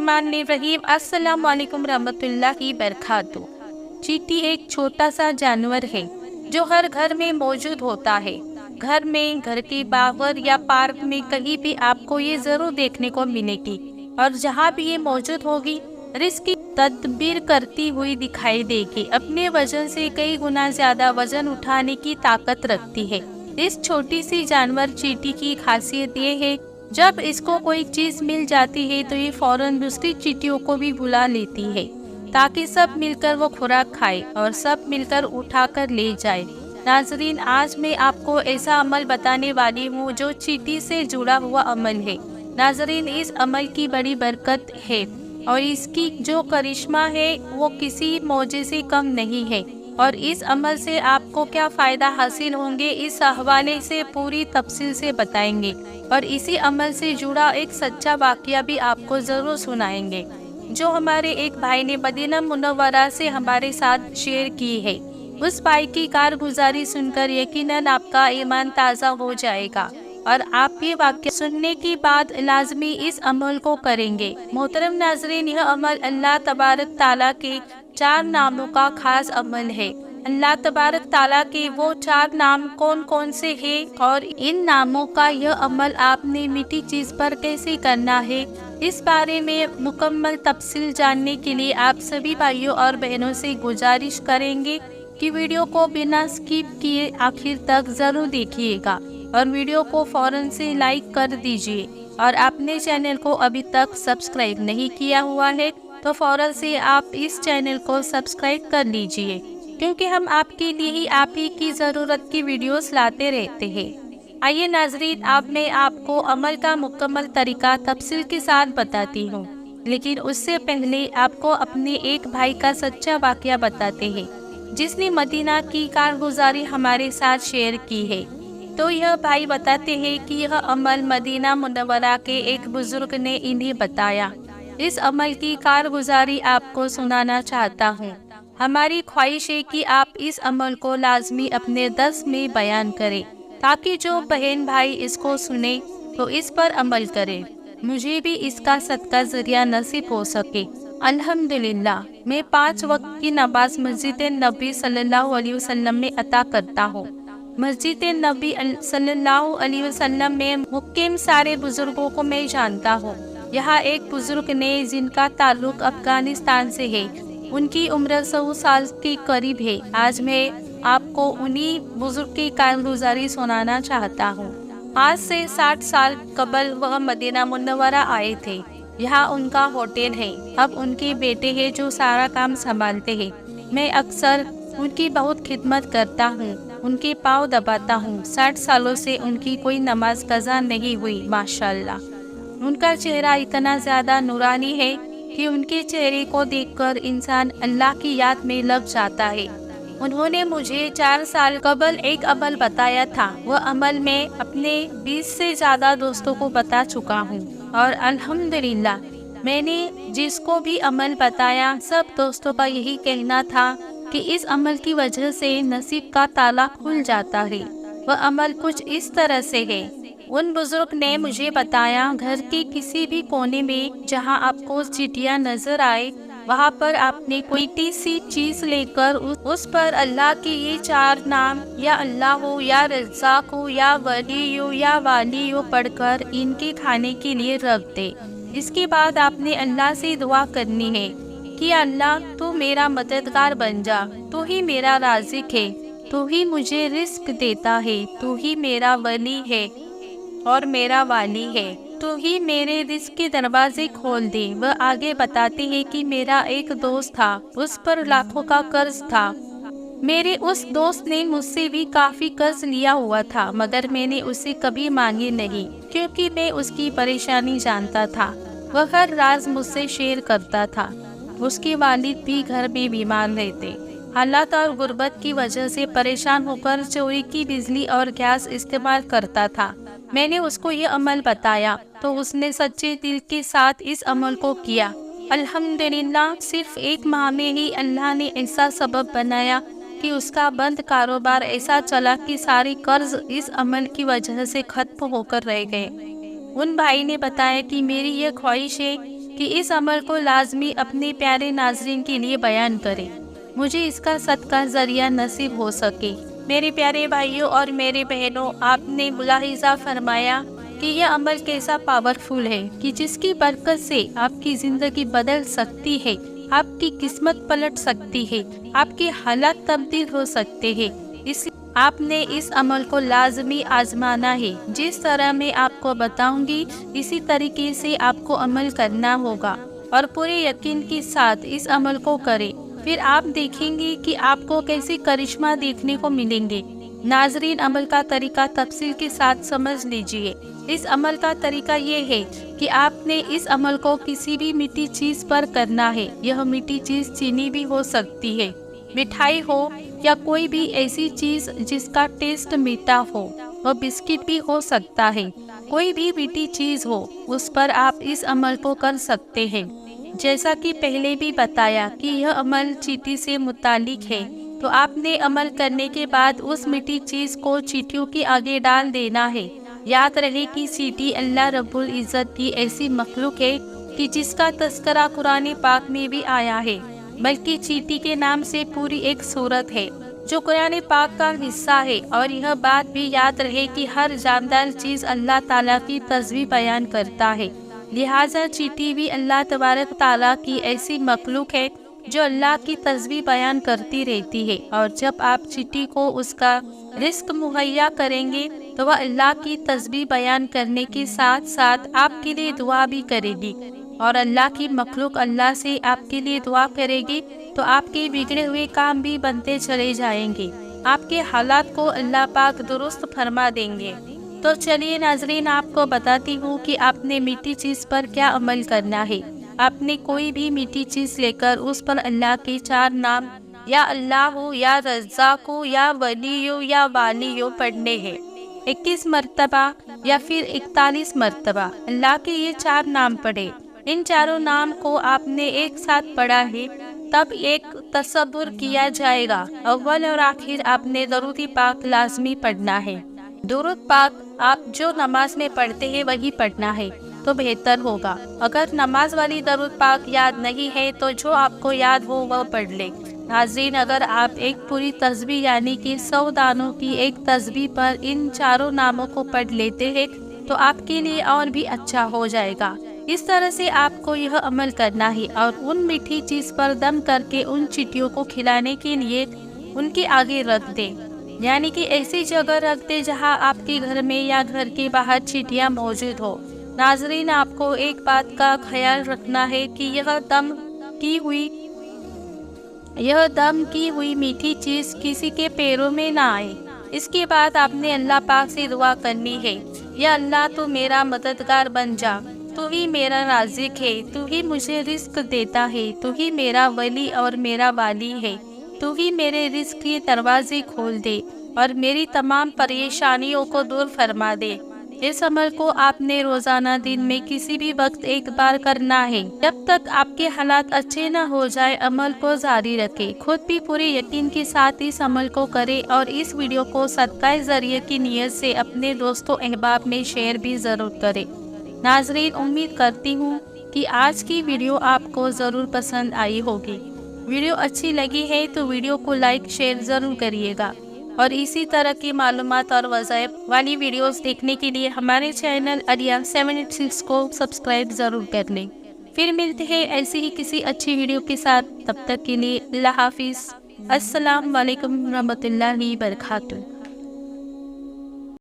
बिस्मिल्लाहिर्रहमानिर्रहीम। अस्सलाम वालेकुम रहमतुल्लाहि बरकातुहू। चींटी एक छोटा सा जानवर है जो हर घर में मौजूद होता है। घर में, घर के बाहर या पार्क में कहीं भी आपको ये जरूर देखने को मिलेगी, और जहाँ भी ये मौजूद होगी रिस्क की तदबीर करती हुई दिखाई देगी। अपने वजन से कई गुना ज्यादा वजन उठाने की ताकत रखती है। इस छोटी सी जानवर चींटी की खासियत ये है, जब इसको कोई चीज मिल जाती है तो ये फौरन दूसरी चींटियों को भी बुला लेती है ताकि सब मिलकर वो खुराक खाए और सब मिलकर उठा कर ले जाए। नाजरीन, आज मैं आपको ऐसा अमल बताने वाली हूँ जो चींटी से जुड़ा हुआ अमल है। नाजरीन, इस अमल की बड़ी बरकत है और इसकी जो करिश्मा है वो किसी मौजे से कम नहीं है। और इस अमल से आपको क्या फ़ायदा हासिल होंगे, इस हवाले से पूरी तफसील से बताएंगे और इसी अमल से जुड़ा एक सच्चा वाक़या भी आपको ज़रूर सुनाएंगे जो हमारे एक भाई ने मदीना मुनव्वरा से हमारे साथ शेयर की है। उस भाई की कारगुजारी सुनकर यकीनन आपका ईमान ताज़ा हो जाएगा और आप ये वाक़या सुनने के बाद लाजमी इस अमल को करेंगे। मोहतरम नाज़रीन, यह अमल अल्लाह तबारक ताला के 4 नामों का खास अमल है। अल्लाह तबारक ताला के वो 4 नाम कौन कौन से हैं और इन नामों का यह अमल आपने मीठी चीज़ पर कैसे करना है, इस बारे में मुकम्मल तफसील जानने के लिए आप सभी भाइयों और बहनों से गुजारिश करेंगे कि वीडियो को बिना स्किप किए आखिर तक ज़रूर देखिएगा और वीडियो को फ़ौरन से लाइक कर दीजिए। और आपने चैनल को अभी तक सब्सक्राइब नहीं किया हुआ है तो फ़ौरन से आप इस चैनल को सब्सक्राइब कर लीजिए, क्योंकि हम आपके लिए ही आप ही की ज़रूरत की वीडियोस लाते रहते हैं। आइए नाजरीन, अब मैं आपको अमल का मुकम्मल तरीका तफसील के साथ बताती हूँ, लेकिन उससे पहले आपको अपने एक भाई का सच्चा वाक़या बताते हैं जिसने मदीना की कारगुजारी हमारे साथ शेयर की है। तो यह भाई बताते हैं कि यह अमल मदीना मुनव्वरा के एक बुजुर्ग ने इन्हें बताया। इस अमल की कारगुजारी आपको सुनाना चाहता हूँ। हमारी ख्वाहिश है कि आप इस अमल को लाजमी अपने दर्स में बयान करें ताकि जो बहन भाई इसको सुने तो इस पर अमल करें, मुझे भी इसका सदका जरिया नसीब हो सके। अल्हम्दुलिल्लाह, मैं 5 वक्त की नमाज मस्जिद नबी सल्लल्लाहु अलैहि वसल्लम में अता करता हूँ। मस्जिद नबी सल्लल्लाहु अलैहि वसल्लम में मुक़िम सारे बुजुर्गों को मैं जानता हूँ। यहाँ एक बुजुर्ग ने जिनका ताल्लुक अफगानिस्तान से है, उनकी उम्र 100 साल के करीब है। आज मैं आपको उन्हीं बुजुर्ग की कारगुजारी सुनाना चाहता हूँ। आज से 60 साल कबल वह मदीना मुनव्वरा आए थे। यहाँ उनका होटल है। अब उनके बेटे हैं जो सारा काम संभालते हैं। मैं अक्सर उनकी बहुत खिदमत करता हूँ, उनके पाँव दबाता हूँ। 60 सालों से उनकी कोई नमाज कज़ा नहीं हुई। माशाअल्लाह, उनका चेहरा इतना ज़्यादा नूरानी है कि उनके चेहरे को देखकर इंसान अल्लाह की याद में लग जाता है। उन्होंने मुझे 4 साल कबल एक अमल बताया था। वह अमल मैं अपने 20 से ज़्यादा दोस्तों को बता चुका हूँ और अल्हम्दुलिल्लाह, मैंने जिसको भी अमल बताया सब दोस्तों का यही कहना था कि इस अमल की वजह से नसीब का ताला खुल जाता है। वह अमल कुछ इस तरह से है। उन बुजुर्ग ने मुझे बताया, घर के किसी भी कोने में जहां आपको चींटियां नजर आए वहां पर आपने कोई सी चीज लेकर उस पर अल्लाह के ये 4 नाम, या अल्लाह हो, या रज़्ज़ाक़ हो, या वली हो, या वाली हो पढ़कर इनके खाने के लिए रख दे। इसके बाद आपने अल्लाह से दुआ करनी है कि अल्लाह तू मेरा मददगार बन जा, तू ही मेरा राज़िक है, तू ही मुझे रिस्क देता है, तू ही मेरा वली है और मेरा वाली है, तू ही मेरे रिस्क के दरवाजे खोल दे। वह आगे बताते हैं कि मेरा एक दोस्त था, उस पर लाखों का कर्ज था। मेरे उस दोस्त ने मुझसे भी काफ़ी कर्ज लिया हुआ था, मगर मैंने उसे कभी मांगे नहीं क्योंकि मैं उसकी परेशानी जानता था। वह हर राज मुझसे शेयर करता था। उसके वालिद भी घर में बीमार रहते। हालात और गुर्बत की वजह से परेशान होकर चोरी की बिजली और गैस इस्तेमाल करता था। मैंने उसको ये अमल बताया तो उसने सच्चे दिल के साथ इस अमल को किया। अल्हम्दुलिल्लाह, सिर्फ 1 माह में ही अल्लाह ने ऐसा सबब बनाया कि उसका बंद कारोबार ऐसा चला कि सारे कर्ज इस अमल की वजह से खत्म होकर रह गए। उन भाई ने बताया कि मेरी ये ख्वाहिश है کہ اس عمل کو لازمی اپنے پیارے ناظرین کے لیے بیان کریں، مجھے اس کا صدقہ ذریعہ نصیب ہو سکے۔ میرے پیارے بھائیوں اور میرے بہنوں، آپ نے ملاحظہ فرمایا کہ یہ عمل کیسا پاورفل ہے کہ جس کی برکت سے آپ کی زندگی بدل سکتی ہے، آپ کی قسمت پلٹ سکتی ہے، آپ کے حالات تبدیل ہو سکتے ہیں۔ اس آپ نے اس عمل کو لازمی آزمانا ہے۔ جس طرح میں آپ کو بتاؤں گی اسی طریقے سے آپ کو عمل کرنا ہوگا اور پورے یقین کے ساتھ اس عمل کو کریں، پھر آپ دیکھیں گے کہ آپ کو کیسے کرشمہ دیکھنے کو ملیں گے۔ ناظرین، عمل کا طریقہ تفصیل کے ساتھ سمجھ لیجئے۔ اس عمل کا طریقہ یہ ہے کہ آپ نے اس عمل کو کسی بھی میٹھی چیز پر کرنا ہے۔ یہ میٹھی چیز چینی بھی ہو سکتی ہے، مٹھائی ہو یا کوئی بھی ایسی چیز جس کا ٹیسٹ میٹھا ہو، وہ بسکٹ بھی ہو سکتا ہے، کوئی بھی میٹھی چیز ہو اس پر آپ اس عمل کو کر سکتے ہیں۔ جیسا کہ پہلے بھی بتایا کہ یہ عمل چیٹی سے متعلق ہے، تو آپ نے عمل کرنے کے بعد اس میٹھی چیز کو چیٹیوں کے آگے ڈال دینا ہے۔ یاد رہے کہ چیٹی اللہ رب العزت کی ایسی مخلوق ہے کہ جس کا تذکرہ قرآن پاک میں بھی آیا ہے، بلکہ چیٹی کے نام سے پوری ایک سورت ہے جو قرآن پاک کا حصہ ہے۔ اور یہ بات بھی یاد رہے کہ ہر جاندار چیز اللہ تعالیٰ کی تسبیح بیان کرتا ہے، لہٰذا چیٹی بھی اللہ تبارک تعالیٰ کی ایسی مخلوق ہے جو اللہ کی تسبیح بیان کرتی رہتی ہے۔ اور جب آپ چیٹی کو اس کا رزق مہیا کریں گے تو وہ اللہ کی تسبیح بیان کرنے کے ساتھ ساتھ آپ کے لیے دعا بھی کرے گی، اور اللہ کی مخلوق اللہ سے آپ کے لیے دعا کرے گی تو آپ کے بگڑے ہوئے کام بھی بنتے چلے جائیں گے، آپ کے حالات کو اللہ پاک درست فرما دیں گے۔ تو چلیے ناظرین، آپ کو بتاتی ہوں کہ آپ نے میٹھی چیز پر کیا عمل کرنا ہے۔ آپ نے کوئی بھی میٹھی چیز لے کر اس پر اللہ کے 4 نام، یا اللہ ہو، یا رزاق ہو، یا ولی ہو، یا والی ہو پڑھنے ہیں 21 مرتبہ یا پھر 41 مرتبہ۔ اللہ کے یہ 4 نام پڑھے۔ ان چاروں نام کو آپ نے ایک ساتھ پڑھا ہے، تب ایک تصور کیا جائے گا۔ اول اور آخر آپ نے درود پاک لازمی پڑھنا ہے۔ درود پاک آپ جو نماز میں پڑھتے ہیں وہی پڑھنا ہے تو بہتر ہوگا۔ اگر نماز والی درود پاک یاد نہیں ہے تو جو آپ کو یاد ہو وہ پڑھ لیں۔ ناظرین، اگر آپ ایک پوری تسبیح یعنی کہ 100 دانوں کی ایک تسبیح پر ان چاروں ناموں کو پڑھ لیتے ہیں تو آپ کے لیے اور بھی اچھا ہو جائے گا۔ اس طرح سے آپ کو یہ عمل کرنا ہے اور ان میٹھی چیز پر دم کر کے ان چیٹیوں کو کھلانے کے لیے ان کے آگے رکھ دیں، یعنی کہ ایسی جگہ رکھ دیں جہاں آپ کے گھر میں یا گھر کے باہر چیٹیاں موجود ہو۔ ناظرین، آپ کو ایک بات کا خیال رکھنا ہے کہ یہ دم کی ہوئی میٹھی چیز کسی کے پیروں میں نہ آئے۔ اس کے بعد آپ نے اللہ پاک سے دعا کرنی ہے، یا اللہ تو میرا مددگار بن جا، تو ہی میرا رازق ہے، تو ہی مجھے رزق دیتا ہے، تو ہی میرا ولی اور میرا والی ہے، تو ہی میرے رزق کے دروازے کھول دے اور میری تمام پریشانیوں کو دور فرما دے۔ اس عمل کو آپ نے روزانہ دن میں کسی بھی وقت ایک بار کرنا ہے۔ جب تک آپ کے حالات اچھے نہ ہو جائے عمل کو جاری رکھیں۔ خود بھی پورے یقین کے ساتھ اس عمل کو کریں اور اس ویڈیو کو صدقہ ذریعہ کی نیت سے اپنے دوستوں احباب میں شیئر بھی ضرور کریں۔ ناظرین، امید کرتی ہوں کہ آج کی ویڈیو آپ کو ضرور پسند آئی ہوگی۔ ویڈیو اچھی لگی ہے تو ویڈیو کو لائک شیئر ضرور کریے گا، اور اسی طرح کی معلومات اور وظائف والی ویڈیوز دیکھنے کے لیے ہمارے چینل اریا 786 کو سبسکرائب ضرور کر لیں۔ پھر ملتے ہیں ایسی ہی کسی اچھی ویڈیو کے ساتھ، تب تک کے لیے اللہ حافظ۔ السلام علیکم ورحمۃ اللہ وبرکاتہ۔